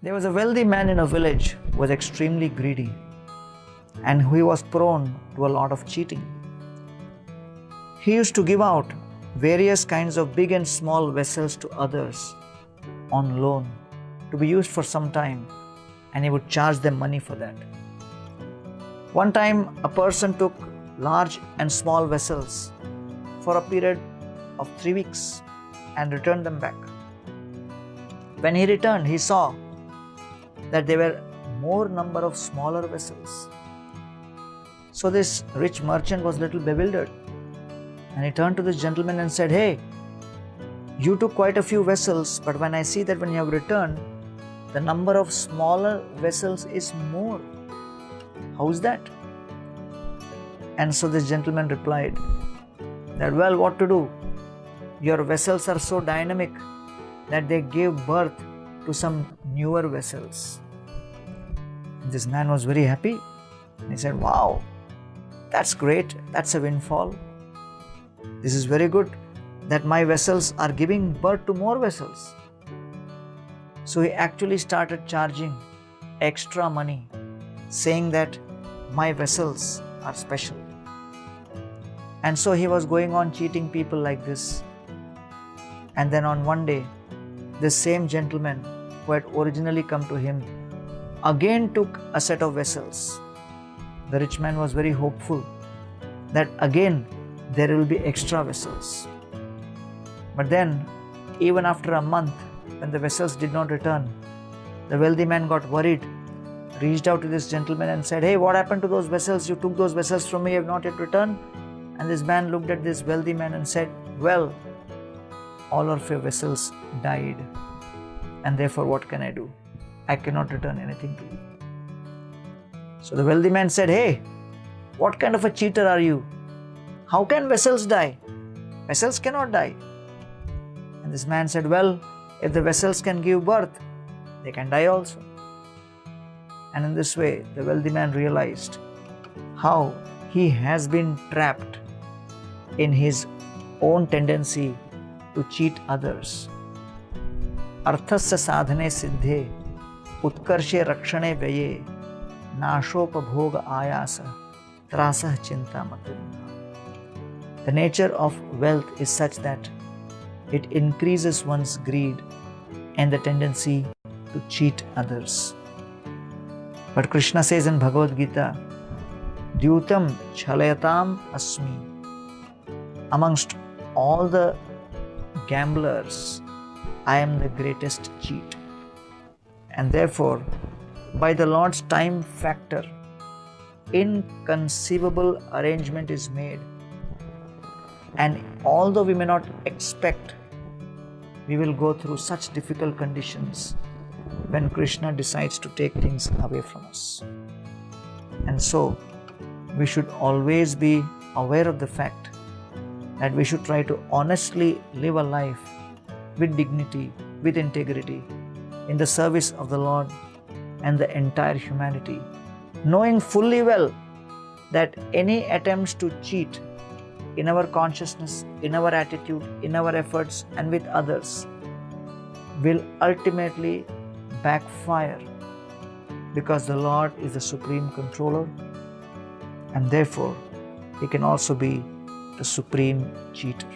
There was a wealthy man in a village who was extremely greedy, and he was prone to a lot of cheating. He used to give out various kinds of big and small vessels to others on loan to be used for some time, and he would charge them money for that. One time, a person took large and small vessels for a period of 3 weeks and returned them back. When he returned, he saw that there were more number of smaller vessels. So this rich merchant was a little bewildered, and he turned to this gentleman and said, "Hey, you took quite a few vessels, but when I see that when you have returned, the number of smaller vessels is more. How is that?" And so this gentleman replied that, "Well, what to do? Your vessels are so dynamic that they gave birth to some newer vessels." This man was very happy. He said, "Wow, that's great. That's a windfall. This is very good that my vessels are giving birth to more vessels." So he actually started charging extra money, saying that my vessels are special. And so he was going on cheating people like this. And then on one day, this same gentleman who had originally come to him again took a set of vessels. The rich man was very hopeful that again there will be extra vessels. But then, even after a month, when the vessels did not return, the wealthy man got worried, reached out to this gentleman and said, "Hey, what happened to those vessels? You took those vessels from me, you have not yet returned." And this man looked at this wealthy man and said, "Well, all of your vessels died, and therefore what can I do? I cannot return anything to you." So the wealthy man said, "Hey, what kind of a cheater are you? How can vessels die? Vessels cannot die." And this man said, "Well, if the vessels can give birth, they can die also." And in this way, the wealthy man realized how he has been trapped in his own tendency to cheat others. Arthasya sadhane siddhe, utkarshe rakshane vyaye, nashopabhoga ayasa, trasah chinta matrinda. The nature of wealth is such that it increases one's greed and the tendency to cheat others. But Krishna says in Bhagavad Gita, "Dyutam chalayatam asmi." Amongst all the gamblers, I am the greatest cheat. And therefore, by the Lord's time factor, inconceivable arrangement is made. And although we may not expect, we will go through such difficult conditions when Krishna decides to take things away from us. And so, we should always be aware of the fact that we should try to honestly live a life with dignity, with integrity, in the service of the Lord and the entire humanity, knowing fully well that any attempts to cheat in our consciousness, in our attitude, in our efforts, and with others will ultimately backfire, because the Lord is the supreme controller, and therefore He can also be the supreme cheater.